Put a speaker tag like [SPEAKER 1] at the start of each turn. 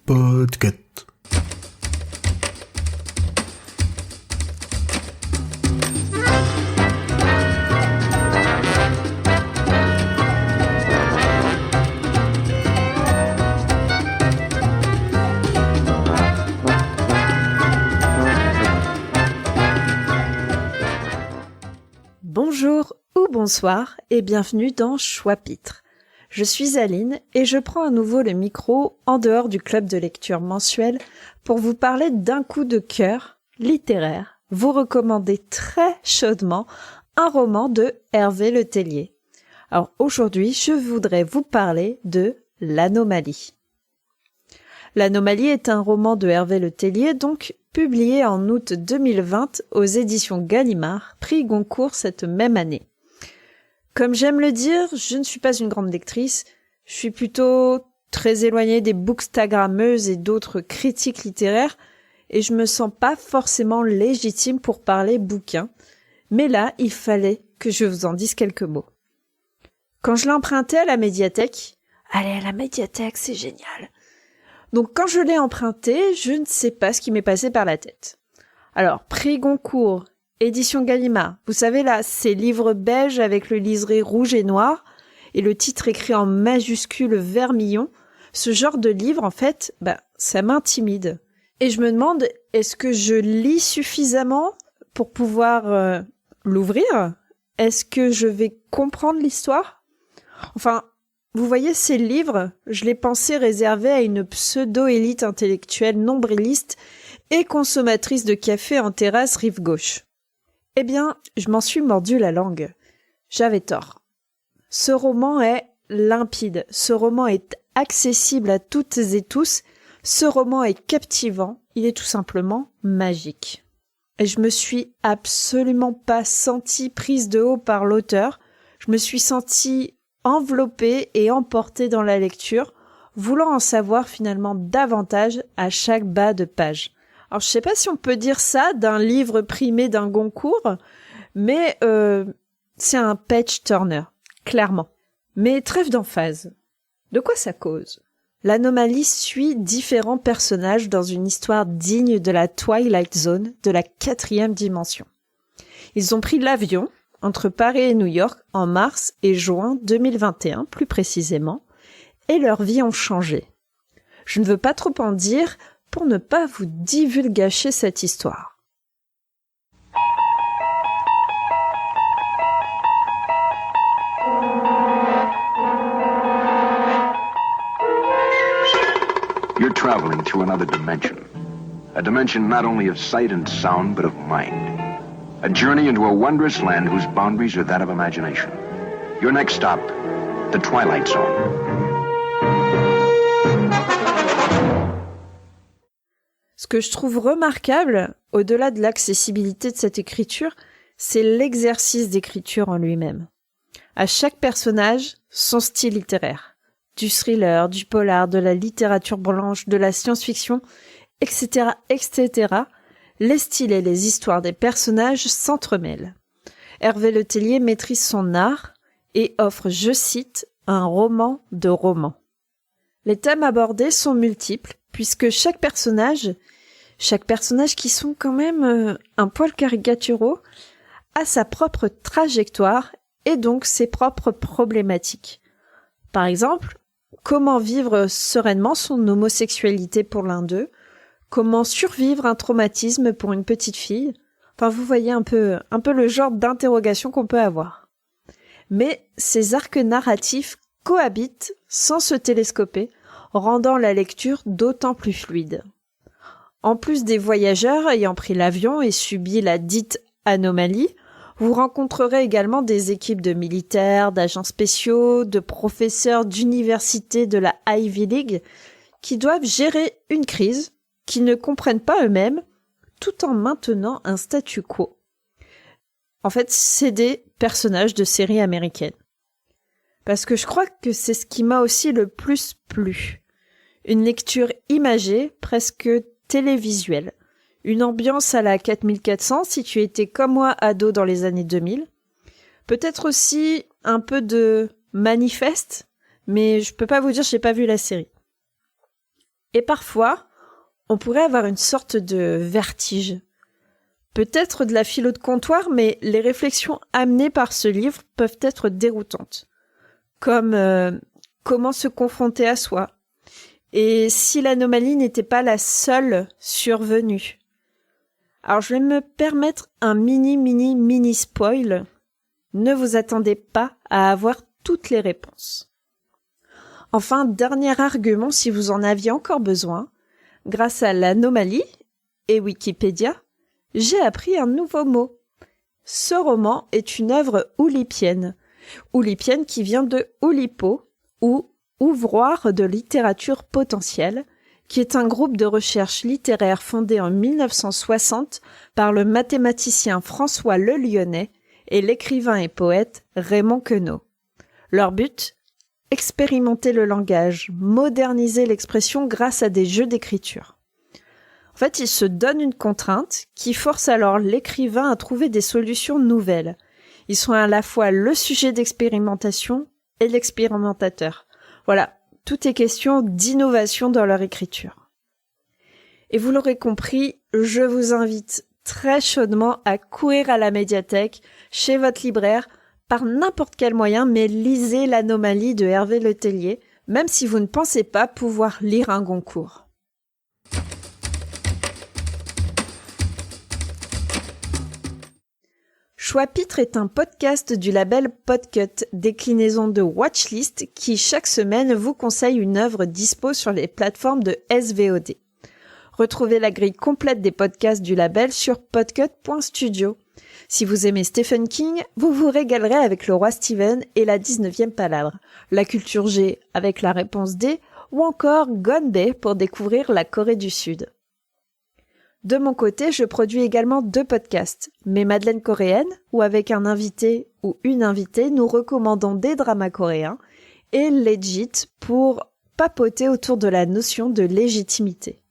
[SPEAKER 1] Podcast.
[SPEAKER 2] Bonjour ou bonsoir et bienvenue dans Choix-Pitre. Je suis Aline et je prends à nouveau le micro en dehors du club de lecture mensuel pour vous parler d'un coup de cœur littéraire, vous recommander très chaudement un roman de Hervé Le Tellier. Alors aujourd'hui, je voudrais vous parler de L'Anomalie. L'Anomalie est un roman de Hervé Le Tellier, donc publié en août 2020 aux éditions Gallimard, prix Goncourt cette même année. Comme j'aime le dire, je ne suis pas une grande lectrice, je suis plutôt très éloignée des bookstagrammeuses et d'autres critiques littéraires, et je me sens pas forcément légitime pour parler bouquin, mais là, il fallait que je vous en dise quelques mots. Quand je l'ai emprunté à la médiathèque, allez à la médiathèque, c'est génial. Donc quand je l'ai emprunté, je ne sais pas ce qui m'est passé par la tête. Alors, prix Goncourt, édition Gallimard, vous savez là, ces livres beige avec le liseré rouge et noir, et le titre écrit en majuscule vermillon, ce genre de livre, en fait, ça m'intimide. Et je me demande, est-ce que je lis suffisamment pour pouvoir l'ouvrir ? Est-ce que je vais comprendre l'histoire ? Enfin, vous voyez, ces livres, je les pensais réservés à une pseudo-élite intellectuelle nombriliste et consommatrice de café en terrasse rive gauche. Eh bien, je m'en suis mordu la langue. J'avais tort. Ce roman est limpide, ce roman est accessible à toutes et tous, ce roman est captivant, il est tout simplement magique. Et je me suis absolument pas sentie prise de haut par l'auteur, je me suis sentie enveloppée et emportée dans la lecture, voulant en savoir finalement davantage à chaque bas de page. Alors je sais pas si on peut dire ça d'un livre primé d'un Goncourt, mais c'est un page-turner, clairement. Mais trêve d'emphase. De quoi ça cause ? L'Anomalie suit différents personnages dans une histoire digne de la Twilight Zone de la 4e dimension. Ils ont pris l'avion entre Paris et New York en mars et juin 2021, plus précisément, et leurs vies ont changé. Je ne veux pas trop en dire pour ne pas vous divulgacher cette histoire.
[SPEAKER 3] You're traveling through another dimension. A dimension not only of sight and sound, but of mind. A journey into a wondrous land whose boundaries are that of imagination. Your next stop, the Twilight Zone.
[SPEAKER 2] Ce que je trouve remarquable, au-delà de l'accessibilité de cette écriture, c'est l'exercice d'écriture en lui-même. À chaque personnage, son style littéraire. Du thriller, du polar, de la littérature blanche, de la science-fiction, etc., etc., les styles et les histoires des personnages s'entremêlent. Hervé Le Tellier maîtrise son art et offre, je cite, un roman de romans. Les thèmes abordés sont multiples, puisque chaque personnage qui sont quand même un poil caricaturaux, a sa propre trajectoire et donc ses propres problématiques. Par exemple, comment vivre sereinement son homosexualité pour l'un d'eux, comment survivre un traumatisme pour une petite fille. Enfin, vous voyez un peu le genre d'interrogation qu'on peut avoir. Mais ces arcs narratifs cohabitent sans se télescoper, rendant la lecture d'autant plus fluide. En plus des voyageurs ayant pris l'avion et subi la dite anomalie, vous rencontrerez également des équipes de militaires, d'agents spéciaux, de professeurs d'université de la Ivy League qui doivent gérer une crise qu'ils ne comprennent pas eux-mêmes tout en maintenant un statu quo. En fait, c'est des personnages de séries américaines. Parce que je crois que c'est ce qui m'a aussi le plus plu. Une lecture imagée, presque télévisuelle. Une ambiance à la 4400 si tu étais comme moi ado dans les années 2000. Peut-être aussi un peu de manifeste, mais je peux pas vous dire, j'ai pas vu la série. Et parfois, on pourrait avoir une sorte de vertige. Peut-être de la philo de comptoir, mais les réflexions amenées par ce livre peuvent être déroutantes. Comme comment se confronter à soi. Et si l'anomalie n'était pas la seule survenue. Alors je vais me permettre un mini spoil. Ne vous attendez pas à avoir toutes les réponses. Enfin, dernier argument si vous en aviez encore besoin. Grâce à l'anomalie et Wikipédia, j'ai appris un nouveau mot. Ce roman est une œuvre oulipienne. Oulipienne qui vient de Oulipo, ou Ouvroir de littérature potentielle, qui est un groupe de recherche littéraire fondé en 1960 par le mathématicien François Le Lyonnais et l'écrivain et poète Raymond Queneau. Leur but ? Expérimenter le langage, moderniser l'expression grâce à des jeux d'écriture. En fait, ils se donnent une contrainte qui force alors l'écrivain à trouver des solutions nouvelles. Ils sont à la fois le sujet d'expérimentation et l'expérimentateur. Voilà, tout est question d'innovation dans leur écriture. Et vous l'aurez compris, je vous invite très chaudement à courir à la médiathèque, chez votre libraire, par n'importe quel moyen, mais lisez l'anomalie de Hervé Letellier, même si vous ne pensez pas pouvoir lire un Goncourt. Choix-Pitre est un podcast du label Podcut, déclinaison de Watchlist, qui chaque semaine vous conseille une œuvre dispo sur les plateformes de SVOD. Retrouvez la grille complète des podcasts du label sur podcut.studio. Si vous aimez Stephen King, vous vous régalerez avec Le Roi Stephen et la 19e Palabre, la culture G avec la réponse D, ou encore Gone Bay pour découvrir la Corée du Sud. De mon côté, je produis également 2 podcasts, Mes Madeleines coréennes, où avec un invité ou une invitée, nous recommandons des dramas coréens, et Legit pour papoter autour de la notion de légitimité.